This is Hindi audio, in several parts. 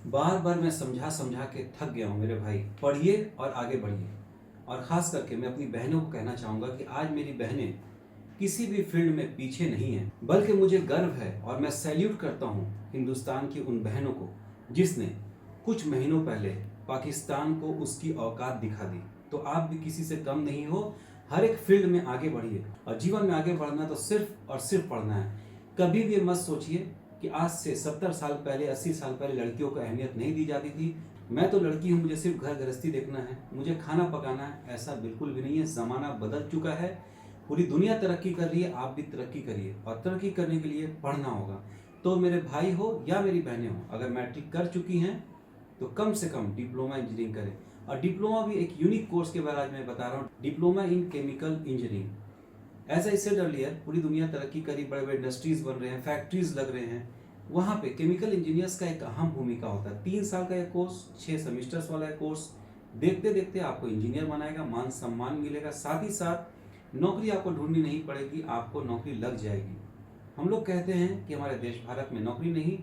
बार बार मैं समझा समझा के थक गया हूँ मेरे भाई। पढ़िए और आगे बढ़िए। और ख़ास करके मैं अपनी बहनों को कहना चाहूँगा कि आज मेरी बहनें किसी भी फील्ड में पीछे नहीं हैं, बल्कि मुझे गर्व है और मैं सैल्यूट करता हूँ हिंदुस्तान की उन बहनों को जिसने कुछ महीनों पहले पाकिस्तान को उसकी औकात दिखा दी। तो आप भी किसी से कम नहीं हो। हर एक फील्ड में आगे बढ़िए और जीवन में आगे बढ़ना तो सिर्फ और सिर्फ पढ़ना है। कभी भी मत सोचिए कि आज से 70 साल पहले 80 साल पहले लड़कियों को अहमियत नहीं दी जाती थी। मैं तो लड़की हूँ, मुझे सिर्फ घर गृहस्थी देखना है, मुझे खाना पकाना है, ऐसा बिल्कुल भी नहीं है। ज़माना बदल चुका है, पूरी दुनिया तरक्की कर रही है, आप भी तरक्की करिए और तरक्की करने के लिए पढ़ना होगा। तो मेरे भाई हो या मेरी बहनें हो, अगर मैट्रिक कर चुकी हैं तो कम से कम डिप्लोमा इंजीनियरिंग करें। और डिप्लोमा भी एक यूनिक कोर्स के बारे में आज मैं बता रहा हूँ, diploma in chemical engineering. As I said earlier, पूरी दुनिया तरक्की करी, बड़े बड़े इंडस्ट्रीज बन रहे हैं, फैक्ट्रीज लग रहे हैं, वहाँ पे केमिकल इंजीनियर्स का एक अहम भूमिका होता है। 3 साल का यह कोर्स, 6 सेमिस्टर्स वाला कोर्स, देखते देखते आपको इंजीनियर बनाएगा, मान सम्मान मिलेगा, साथ ही साथ नौकरी आपको ढूंढनी नहीं पड़ेगी, आपको नौकरी लग जाएगी। हम लोग कहते हैं कि हमारे देश भारत में नौकरी नहीं,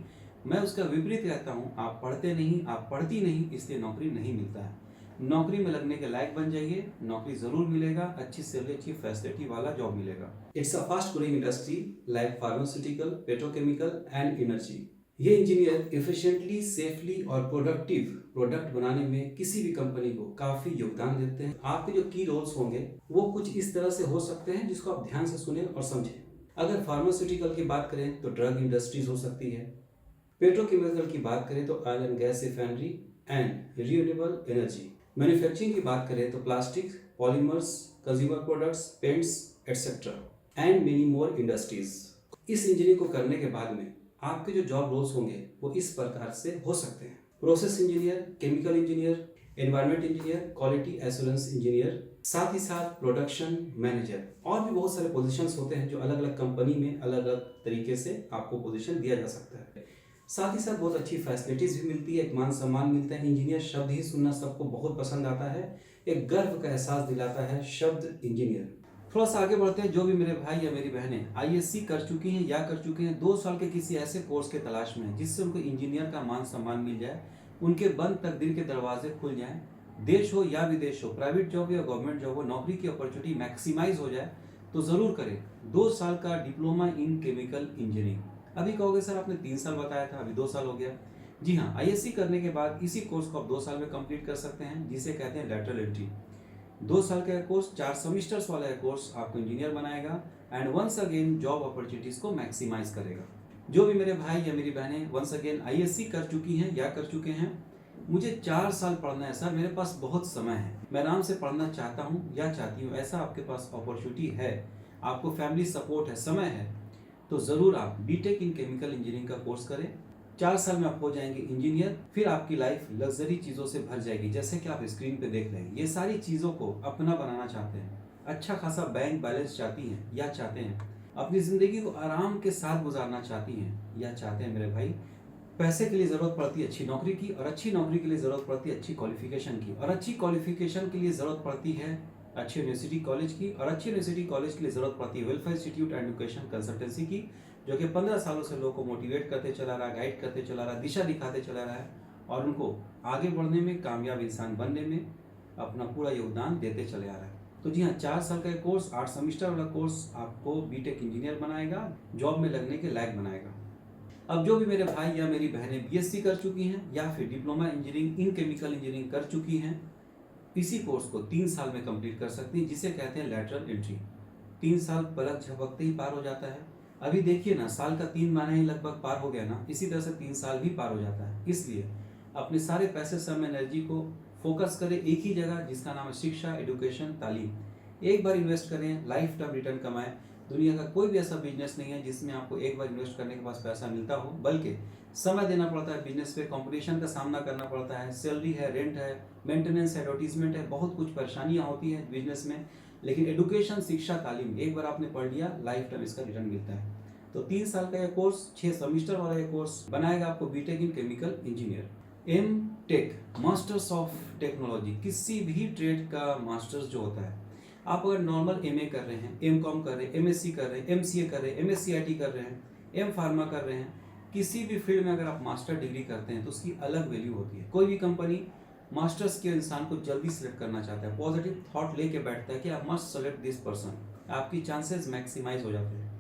मैं उसका विपरीत कहता हूँ, आप पढ़ते नहीं, आप पढ़ती नहीं, इसलिए नौकरी नहीं मिलता है। नौकरी में लगने के लायक बन जाइए, नौकरी जरूर मिलेगा, अच्छी सैलरी, अच्छी फैसिलिटी वाला जॉब मिलेगा। It's a fast growing industry like pharmaceutical, petrochemical and energy. ये इंजीनियर एफिशिएंटली, सेफली और प्रोडक्टिव प्रोडक्ट बनाने में किसी भी कंपनी को काफी योगदान देते हैं। आपके जो की रोल्स होंगे वो कुछ इस तरह से हो सकते हैं, जिसको आप ध्यान से सुने और समझें। अगर फार्मास्यूटिकल की बात करें तो ड्रग इंडस्ट्रीज हो सकती है। पेट्रोकेमिकल की बात करें तो oil and gas refinery and renewable energy. Manufacturing की बात करें तो plastic, polymers, consumer products, paints etcetera and many more industries. इस इंजीनियरिंग को करने के बाद में आपके जो जॉब रोल्स होंगे वो इस प्रकार से हो सकते हैं: process engineer, chemical engineer, environment engineer, quality assurance engineer, साथ ही साथ प्रोडक्शन मैनेजर। और भी बहुत सारे पोजीशंस होते हैं जो अलग अलग कंपनी में अलग अलग तरीके से आपको पोजीशन दिया जा सकता है। साथ ही साथ बहुत अच्छी फैसिलिटीज भी मिलती है, एक मान सम्मान मिलता है। इंजीनियर शब्द ही सुनना सबको बहुत पसंद आता है, एक गर्व का एहसास दिलाता है शब्द इंजीनियर। थोड़ा सा आगे बढ़ते हैं। जो भी मेरे भाई या मेरी बहनें आईएससी कर चुकी हैं या कर चुके हैं, 2 साल के किसी ऐसे कोर्स के तलाश में हैं जिससे उनको इंजीनियर का मान सम्मान मिल जाए, उनके बंद तकदीर के दरवाजे खुल जाएं, देश हो या विदेश हो, प्राइवेट जॉब या गवर्नमेंट जॉब हो, नौकरी की अपॉर्चुनिटी मैक्सिमाइज हो जाए, तो ज़रूर करें 2 साल का डिप्लोमा इन केमिकल इंजीनियरिंग। अभी कहोगे सर आपने 3 साल बताया था, अभी 2 साल हो गया। जी हाँ, आईएससी करने के बाद इसी कोर्स को आप 2 साल में कंप्लीट कर सकते हैं, जिसे कहते हैं लैटरल एंट्री। 2 साल का कोर्स, 4 सेमिस्टर्स वाला कोर्स आपको इंजीनियर बनाएगा and once again job opportunities को मैक्सिमाइज करेगा। जो भी मेरे भाई या मेरी बहनें वंस अगेन आईएससी कर चुकी हैं या कर चुके हैं, मुझे 4 साल पढ़ना है सर, मेरे पास बहुत समय है, मैं आराम से पढ़ना चाहता हूँ या चाहती हूँ, ऐसा आपके पास अपॉर्चुनिटी है, आपको फैमिली सपोर्ट है, समय है, तो ज़रूर आप बीटेक इन केमिकल इंजीनियरिंग का कोर्स करें। 4 साल में आप हो जाएंगे इंजीनियर, फिर आपकी लाइफ लग्जरी चीज़ों से भर जाएगी, जैसे कि आप स्क्रीन पे देख रहे हैं। ये सारी चीज़ों को अपना बनाना चाहते हैं, अच्छा खासा बैंक बैलेंस चाहती हैं या चाहते हैं, अपनी ज़िंदगी को आराम के साथ गुजारना चाहती हैं या चाहते हैं मेरे भाई, पैसे के लिए ज़रूरत पड़ती है अच्छी नौकरी की, और अच्छी नौकरी के लिए ज़रूरत पड़ती है अच्छी क्वालिफिकेशन की, और अच्छी क्वालिफिकेशन के लिए ज़रूरत पड़ती है अच्छी यूनिवर्सिटी कॉलेज की, और अच्छी यूनिवर्सिटी कॉलेज के लिए ज़रूरत पड़ती है welfare institute and education consultancy की, जो कि 15 सालों से लोगों को मोटिवेट करते चला रहा है, गाइड करते चला रहा है, दिशा दिखाते चला रहा है, और उनको आगे बढ़ने में, कामयाब इंसान बनने में अपना पूरा योगदान देते चले आ रहा है। तो जी हाँ, 4 साल का कोर्स, 8 सेमिस्टर वाला कोर्स आपको बीटेक इंजीनियर बनाएगा, जॉब में लगने के लायक बनाएगा। अब जो भी मेरे भाई या मेरी बहनें बीएससी कर चुकी हैं या फिर diploma engineering in chemical engineering कर चुकी हैं, इसी कोर्स को 3 साल में कंप्लीट कर सकती हैं, जिसे कहते हैं लैटरल एंट्री। 3 साल पलक झपकते ही पार हो जाता है। अभी देखिए ना, साल का 3 महीना ही लगभग पार हो गया ना, इसी तरह से 3 साल भी पार हो जाता है। इसलिए अपने सारे पैसे, समय, एनर्जी को फोकस करें एक ही जगह, जिसका नाम है शिक्षा, एडुकेशन, तालीम। एक बार इन्वेस्ट करें, लाइफ टाइम रिटर्न कमाएं। दुनिया का कोई भी ऐसा बिजनेस नहीं है जिसमें आपको एक बार इन्वेस्ट करने के बाद पैसा मिलता हो, बल्कि समय देना पड़ता है बिजनेस पे, कंपटीशन का सामना करना पड़ता है, सैलरी है, रेंट है, मेंटेनेंस है, एडवर्टीजमेंट है, बहुत कुछ परेशानियां होती हैं बिजनेस में। लेकिन एडुकेशन, शिक्षा, तालीम एक बार आपने पढ़ लिया, लाइफ टाइम इसका रिटर्न मिलता है। तो 3 साल का यह कोर्स, 6 सेमिस्टर वाला यह कोर्स बनाएगा आपको BTech in chemical engineer. M tech, masters of technology, किसी भी ट्रेड का मास्टर्स जो होता है, आप अगर नॉर्मल एमए कर रहे हैं, एम कॉम कर रहे हैं, एमएससी कर रहे हैं, एमसीए कर रहे हैं, एमएससीआईटी कर रहे हैं, एम फार्मा कर रहे हैं, किसी भी फील्ड में अगर आप मास्टर डिग्री करते हैं तो उसकी अलग वैल्यू होती है। कोई भी कंपनी मास्टर्स के इंसान को जल्दी सिलेक्ट करना चाहता है, पॉजिटिव थॉट लेके बैठता है कि आप मस्ट सेलेक्ट दिस पर्सन, आपकी चांसेस मैक्सिमाइज हो जाते हैं।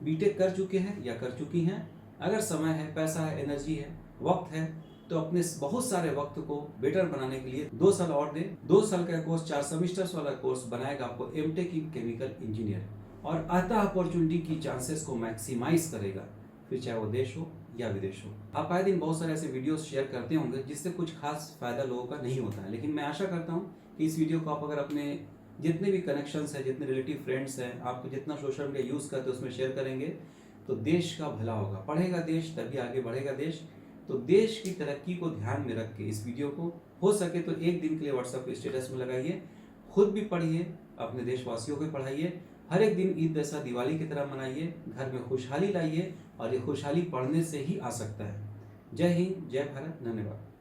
बीटेक कर चुके हैं या कर चुकी हैं, अगर समय है, पैसा है, एनर्जी है, वक्त है, तो अपने बहुत सारे वक्त को बेटर बनाने के लिए 2 साल और दें। 2 साल का कोर्स, 4 सेमिस्टर्स वाला कोर्स बनाएगा आपको एमटेक इन केमिकल इंजीनियर, और आता अपॉर्चुनिटी की चांसेस को मैक्सिमाइज करेगा, फिर चाहे वो देश हो या विदेश हो। आप आए दिन बहुत सारे ऐसे वीडियोस शेयर करते होंगे जिससे कुछ खास फायदा लोगों का नहीं होता है, लेकिन मैं आशा करता हूँ कि इस वीडियो को आप अगर अपने जितने भी कनेक्शंस हैं, जितने रिलेटिव फ्रेंड्स हैं, आप जितना सोशल मीडिया यूज़ करते हैं उसमें शेयर करेंगे तो देश का भला होगा। पढ़ेगा देश तभी आगे बढ़ेगा देश। तो देश की तरक्की को ध्यान में रख के इस वीडियो को हो सके तो एक दिन के लिए व्हाट्सएप पे स्टेटस में लगाइए, खुद भी पढ़िए, अपने देशवासियों को पढ़ाइए। हर एक दिन ईद जैसा दिवाली की तरह मनाइए, घर में खुशहाली लाइए, और ये खुशहाली पढ़ने से ही आ सकता है। जय हिंद, जय भारत, धन्यवाद।